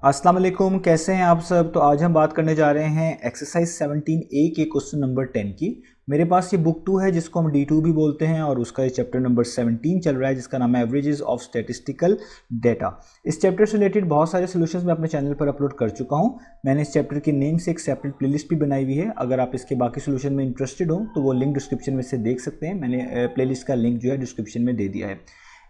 अस्सलाम वालेकुम, कैसे हैं आप सब। तो आज हम बात करने जा रहे हैं एक्सरसाइज 17A के क्वेश्चन नंबर 10 की। मेरे पास ये बुक 2 है जिसको हम D2 भी बोलते हैं और उसका ये चैप्टर नंबर 17 चल रहा है जिसका नाम है एवरेजेस ऑफ स्टैटिस्टिकल डेटा। इस चैप्टर से रिलेटेड बहुत सारे सॉल्यूशंस मैं अपने चैनल पर अपलोड कर चुका हूँ। मैंने इस चैप्टर के नेम से एक सेपरेट प्लेलिस्ट भी बनाई हुई है। अगर आप इसके बाकी सॉल्यूशन में इंटरेस्टेड हो तो वो लिंक डिस्क्रिप्शन में से देख सकते हैं। मैंने प्लेलिस्ट का लिंक जो है डिस्क्रिप्शन में दे दिया है।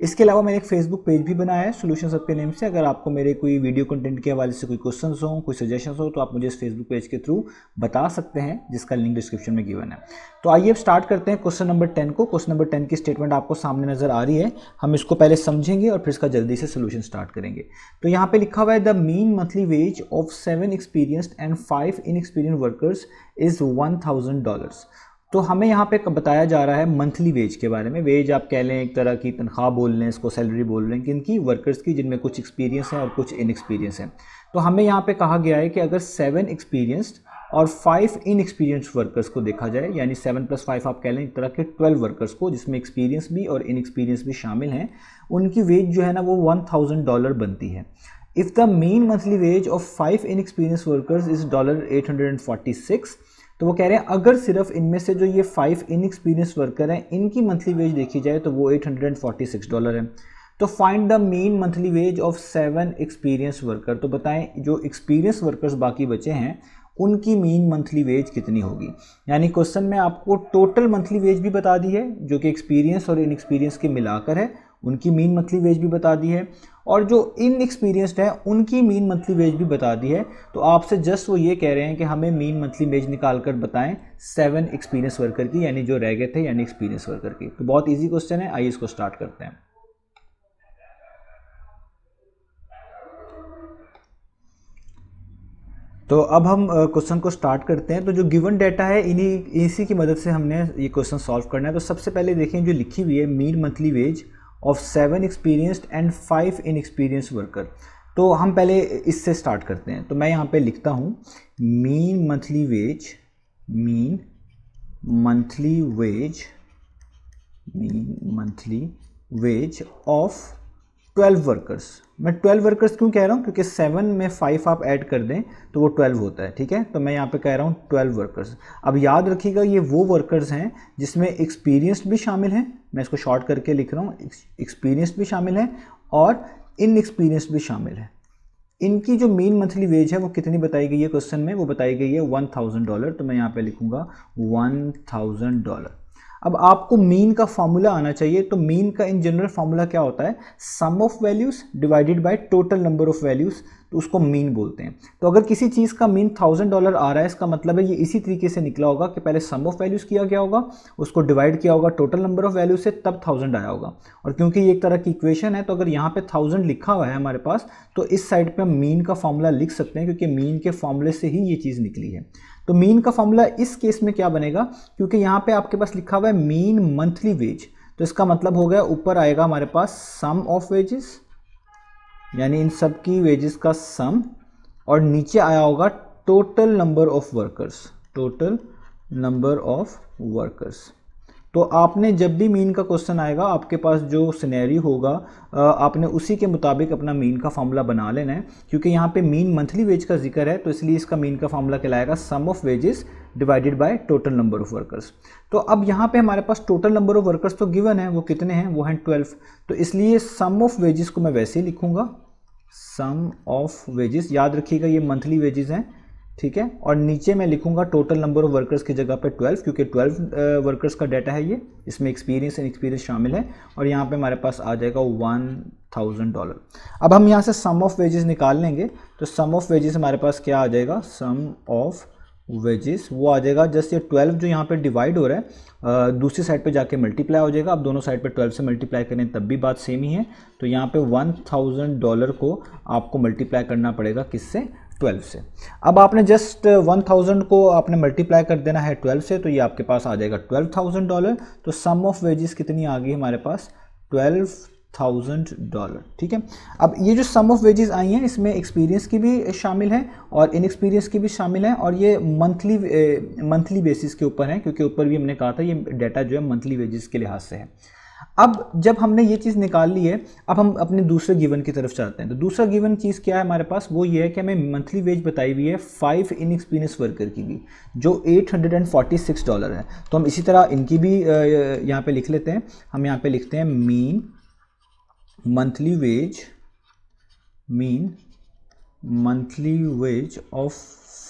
इसके अलावा मैंने एक फेसबुक पेज भी बनाया है सॉल्यूशन सब के नेम से। अगर आपको मेरे कोई वीडियो कंटेंट के हवाले से कोई क्वेश्चंस हो, कोई सजेशंस हो तो आप मुझे इस फेसबुक पेज के थ्रू बता सकते हैं जिसका लिंक डिस्क्रिप्शन में गिवन है। तो आइए अब स्टार्ट करते हैं क्वेश्चन नंबर 10 को। क्वेश्चन नंबर 10 की स्टेटमेंट आपको सामने नजर आ रही है। हम इसको पहले समझेंगे और फिर इसका जल्दी से सोल्यूशन स्टार्ट करेंगे। तो यहाँ पे लिखा हुआ है the mean monthly ways of 7 experienced and 5 inexperienced workers is $1000। तो हमें यहाँ पे बताया जा रहा है मंथली वेज के बारे में। वेज आप कह लें, एक तरह की तनख्वाह बोल लें, इसको सैलरी बोल लें, किनकी, वर्कर्स की, जिनमें कुछ एक्सपीरियंस है और कुछ इनएक्सपीरियंस है। तो हमें यहाँ पे कहा गया है कि अगर 7 एक्सपीरियंस्ड और 5 इनएक्सपीरियंस्ड वर्कर्स को देखा जाए, यानी 7 + 5 आप कह लें, एक तरह के 12 वर्कर्स को जिसमें एक्सपीरियंस भी और इनएक्सपीरियंस भी शामिल हैं, उनकी वेज जो है ना वो $1000 बनती है। If the mean monthly ways of 5 inexperienced workers is $846, तो वो कह रहे हैं अगर सिर्फ इनमें से जो ये 5 इनएक्सपीरियंस वर्कर हैं इनकी मंथली वेज देखी जाए तो वो $846 है। तो find the mean monthly ways of 7 experience worker. तो बताएं जो एक्सपीरियंस वर्कर्स बाकी बचे हैं उनकी मीन मंथली वेज कितनी होगी। यानी क्वेश्चन में आपको टोटल मंथली वेज भी बता दी है जो कि एक्सपीरियंस और इनएक्सपीरियंस के मिलाकर है, उनकी मीन मंथली वेज भी बता दी है, और जो इनएक्सपीरियंस्ड है उनकी मीन मंथली वेज भी बता दी है। तो आपसे जस्ट वो ये कह रहे हैं कि हमें मीन मंथली वेज निकाल कर बताएं 7 एक्सपीरियंस वर्कर की, यानी जो रह गए थे, यानी एक्सपीरियंस वर्कर की। तो बहुत ईजी क्वेश्चन है, आइए इसको स्टार्ट करते हैं। तो अब हम क्वेश्चन को स्टार्ट करते हैं। तो जो गिवन डाटा है इसी की मदद से हमने ये क्वेश्चन सॉल्व करना है। तो सबसे पहले देखें जो लिखी हुई है mean monthly ways of 7 experienced and 5 inexperienced worker. तो हम पहले इससे स्टार्ट करते हैं। तो मैं यहाँ पे लिखता हूँ mean monthly ways of 12 workers. मैं 12 वर्कर्स क्यों कह रहा हूँ, क्योंकि 7 में 5 आप ऐड कर दें तो वो 12 होता है, ठीक है। तो मैं यहाँ पे कह रहा हूँ 12 वर्कर्स। अब याद रखिएगा ये वो वर्कर्स हैं जिसमें एक्सपीरियंस्ड भी शामिल हैं, मैं इसको शॉर्ट करके लिख रहा हूँ, एक्सपीरियंस्ड भी शामिल है और इनएक्सपीरियंस्ड भी शामिल है। इनकी जो मीन मंथली वेज है वो कितनी बताई गई है क्वेश्चन में, वो बताई गई है $1000। तो मैं यहाँ पे लिखूंगा $1000। अब आपको मीन का फॉर्मूला आना चाहिए। तो मीन का इन जनरल फॉर्मूला क्या होता है, sum of values divided by total number of values, तो उसको मीन बोलते हैं। तो अगर किसी चीज़ का मीन $1000 आ रहा है, इसका मतलब है ये इसी तरीके से निकला होगा कि पहले सम ऑफ वैल्यूज किया गया होगा, उसको डिवाइड किया होगा टोटल नंबर ऑफ वैल्यूज से, तब 1000 आया होगा। और क्योंकि ये एक तरह की इक्वेशन है तो अगर यहाँ पे 1000 लिखा हुआ है हमारे पास, तो इस साइड पे हम मीन का फॉर्मूला लिख सकते हैं क्योंकि मीन के फॉर्मूले से ही ये चीज़ निकली है। तो मीन का फॉर्मूला इस केस में क्या बनेगा, क्योंकि यहाँ पे आपके पास लिखा हुआ है मीन मंथली वेज, तो इसका मतलब हो गया ऊपर आएगा हमारे पास सम ऑफ वेजेस, यानी इन सब की वेजेस का सम, और नीचे आया होगा टोटल नंबर ऑफ वर्कर्स। तो आपने जब भी मीन का क्वेश्चन आएगा आपके पास जो सिनेरियो होगा आपने उसी के मुताबिक अपना मीन का फार्मूला बना लेना है। क्योंकि यहाँ पे मीन मंथली वेज का जिक्र है तो इसलिए इसका मीन का फार्मूला कहलाएगा sum of wages divided by total number of workers. तो अब यहाँ पे हमारे पास टोटल नंबर ऑफ वर्कर्स तो गिवन है, वो कितने हैं, वो हैं 12। तो इसलिए सम ऑफ वेजेस को मैं वैसे ही लिखूंगा, सम ऑफ वेजेस, याद रखिएगा ये मंथली वेजेस हैं, ठीक है। और नीचे मैं लिखूंगा टोटल नंबर ऑफ वर्कर्स की जगह पे 12, क्योंकि 12 वर्कर्स का डाटा है ये, इसमें एक्सपीरियंस एंड एक्सपीरियंस शामिल है, और यहाँ पे हमारे पास आ जाएगा $1000। अब हम यहाँ से सम ऑफ वेजेस निकाल लेंगे। तो सम ऑफ वेजेस हमारे पास क्या आ जाएगा, सम ऑफ वेजेस वो आ जाएगा जस्ट ये 12 जो यहाँ पे डिवाइड हो रहा है दूसरी साइड पे जाके मल्टीप्लाई हो जाएगा। अब दोनों साइड पे 12 से मल्टीप्लाई करें तब भी बात सेम ही है। तो यहाँ पे $1000 को आपको मल्टीप्लाई करना पड़ेगा किससे, 12 से। अब आपने जस्ट 1000 को आपने मल्टीप्लाई कर देना है 12 से, तो ये आपके पास आ जाएगा $12,000। तो सम ऑफ वेजेस कितनी आ गई हमारे पास, $12,000, ठीक है। अब ये जो सम ऑफ वेजेस आई हैं इसमें एक्सपीरियंस की भी शामिल है और इनएक्सपीरियंस की भी शामिल है, और ये मंथली बेसिस के ऊपर है, क्योंकि ऊपर भी हमने कहा था ये डाटा जो है मंथली वेजेस के लिहाज से है। अब जब हमने ये चीज़ निकाल ली है, अब हम अपने दूसरे गिवन की तरफ चाहते हैं। तो दूसरा गिवन चीज़ क्या है हमारे पास, वो ये है कि हमें मंथली वेज बताई हुई है 5 इनएक्सपीरियंस वर्कर की भी, जो $846 है। तो हम इसी तरह इनकी भी यहाँ पे लिख लेते हैं। हम यहाँ पे लिखते हैं mean monthly ways of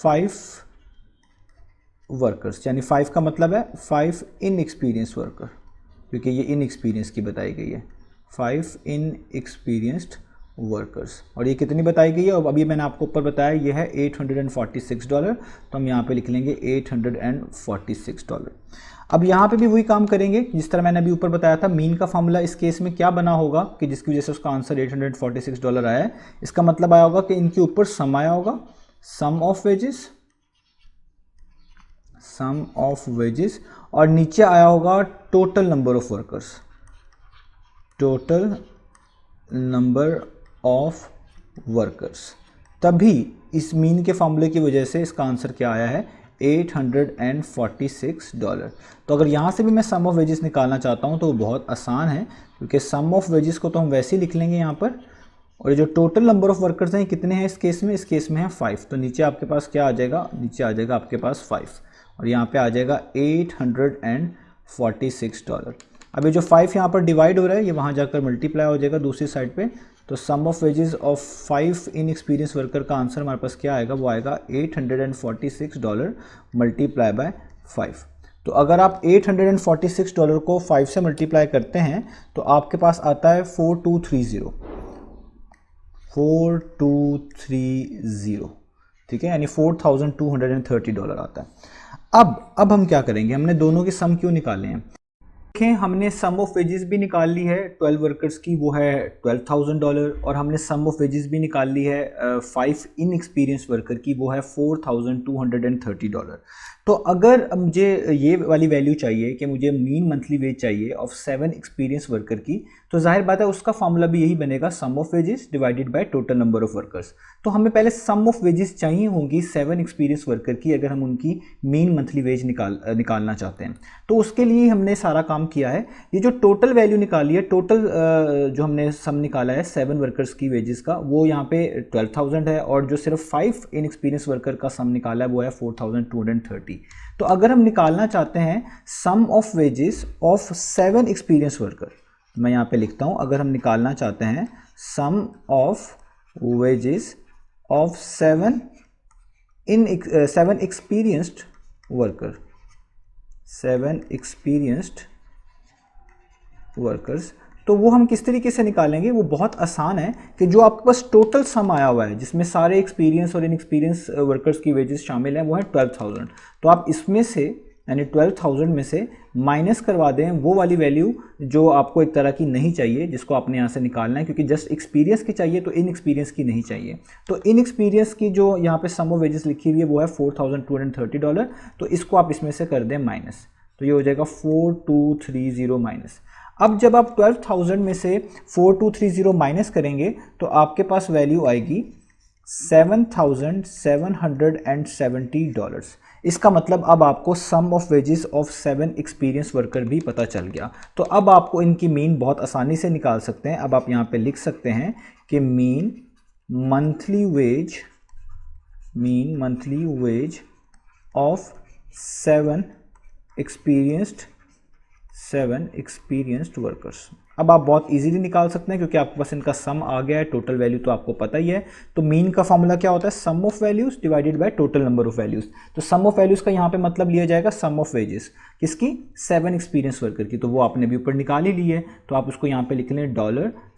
5 workers, यानी 5 का मतलब है 5 इनएक्सपीरियंस वर्कर, क्योंकि ये इनएक्सपीरियंस की बताई गई है, 5 इनएक्सपीरियंस्ड वर्कर्स। और ये कितनी बताई गई है, और अभी मैंने आपको ऊपर बताया ये है $846, तो हम यहाँ पे लिख लेंगे $846। अब यहाँ पे भी वही काम करेंगे जिस तरह मैंने अभी ऊपर बताया था। मीन का फॉर्मूला इस केस में क्या बना होगा कि जिसकी वजह से उसका आंसर $846 आया है। इसका मतलब आया होगा कि इनके ऊपर सम आया होगा, सम ऑफ वेजेस, और नीचे आया होगा टोटल नंबर ऑफ वर्कर्स, तभी इस मीन के फॉर्मूले की वजह से इसका आंसर क्या आया है, $846। तो अगर यहाँ से भी मैं सम ऑफ वेजेस निकालना चाहता हूँ तो वो बहुत आसान है, क्योंकि सम ऑफ वेजेस को तो हम वैसे ही लिख लेंगे यहाँ पर, और ये जो टोटल नंबर ऑफ वर्कर्स हैं कितने हैं इस केस में है 5। तो नीचे आपके पास क्या आ जाएगा, नीचे आ जाएगा आपके पास 5, और यहाँ पे आ जाएगा $846। अब ये जो 5 यहाँ पर डिवाइड हो रहा है ये वहाँ जाकर मल्टीप्लाई हो जाएगा दूसरी साइड पे। तो sum of wages of 5 inexperience worker का आंसर हमारे पास क्या आएगा, वो आएगा $846 मल्टीप्लाई बाय 5। तो अगर आप $846 को 5 से मल्टीप्लाई करते हैं तो आपके पास आता है 4230, ठीक है, यानी $4230 आता है। अब हम क्या करेंगे, हमने दोनों के सम क्यों निकाले हैं। देखें, हमने सम ऑफ वेजेस भी निकाल ली है 12 वर्कर्स की, वो है $12,000, और हमने सम ऑफ वेजेस भी निकाल ली है 5 इनएक्सपीरियंस वर्कर की, वो है $4,230। तो अगर मुझे ये वाली वैल्यू चाहिए कि मुझे मीन मंथली वेज चाहिए ऑफ 7 एक्सपीरियंस वर्कर की, तो जाहिर बात है उसका फॉर्मूला भी यही बनेगा, sum of wages divided by total number of workers. तो हमें पहले सम ऑफ वेजेस चाहिए होंगी 7 एक्सपीरियंस वर्कर की, अगर हम उनकी मीन मंथली वेज निकालना चाहते हैं। तो उसके लिए हमने सारा काम किया है। ये जो टोटल वैल्यू निकाली है, टोटल जो हमने सम निकाला है 7 वर्कर्स की वेजेस का, वो यहाँ पे 12,000 है, और जो सिर्फ 5 इनएक्सपीरियंस वर्कर का सम निकाला है वो है 4,230। तो अगर हम निकालना चाहते हैं sum of wages of 7 experience worker, मैं यहाँ पे लिखता हूँ, अगर हम निकालना चाहते हैं sum of wages of 7 experienced workers, तो वो हम किस तरीके से निकालेंगे, वो बहुत आसान है कि जो आपके पास टोटल सम आया हुआ है जिसमें सारे एक्सपीरियंस और इनएक्सपीरियंस वर्कर्स की वेजेस शामिल हैं, वो है 12,000। तो आप इसमें से यानी 12,000 में से माइनस करवा दें वो वाली वैल्यू जो आपको एक तरह की नहीं चाहिए, जिसको आपने यहाँ से निकालना है, क्योंकि जस्ट एक्सपीरियंस की चाहिए तो इनएक्सपीरियंस की नहीं चाहिए। तो इनएक्सपीरियंस की जो यहाँ पे सम ऑफ वेजेस लिखी हुई है वो है $4,230। तो इसको आप इसमें से कर दें माइनस, तो ये हो जाएगा 4230 माइनस। अब जब आप 12,000 में से 4230 माइनस करेंगे तो आपके पास वैल्यू आएगी $7,770। इसका मतलब अब आपको sum of wages of 7 experience worker भी पता चल गया। तो अब आपको इनकी मीन बहुत आसानी से निकाल सकते हैं। अब आप यहाँ पे लिख सकते हैं कि mean monthly ways of 7 experienced workers. अब आप बहुत इजीली निकाल सकते हैं क्योंकि आपके पास इनका सम आ गया है, टोटल वैल्यू तो आपको पता ही है। तो मीन का फॉर्मूला क्या होता है, sum of values divided by total number of values. तो सम ऑफ वैल्यूज का यहाँ पे मतलब लिया जाएगा सम ऑफ वेजेस किसकी, 7 एक्सपीरियंस वर्कर की। तो वो आपने भी ऊपर निकाल ही ली है, तो आप उसको यहाँ पे लिख लें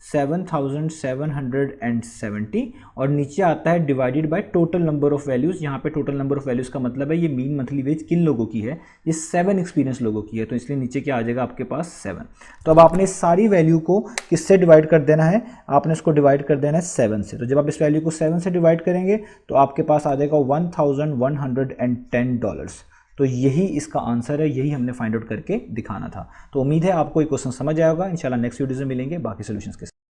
$7,770, और नीचे आता है divided by total number of values. यहाँ पे टोटल नंबर ऑफ वैल्यूज का मतलब है ये मीन मंथली वेज किन लोगों की है, ये 7 एक्सपीरियंस लोगों की है, तो इसलिए नीचे क्या आ जाएगा आपके पास 7। तो अब आपने सारी वैल्यू को किससे डिवाइड कर देना है, आपने इसको डिवाइड कर देना है 7 से। तो जब आप इस वैल्यू को 7 से डिवाइड करेंगे तो आपके पास आ जाएगा $1,110। तो यही इसका आंसर है, यही हमने फाइंड आउट करके दिखाना था। तो उम्मीद है आपको ये क्वेश्चन समझ आएगा। इंशाल्लाह नेक्स्ट वीडियो में मिलेंगे बाकी सॉल्यूशंस के साथ।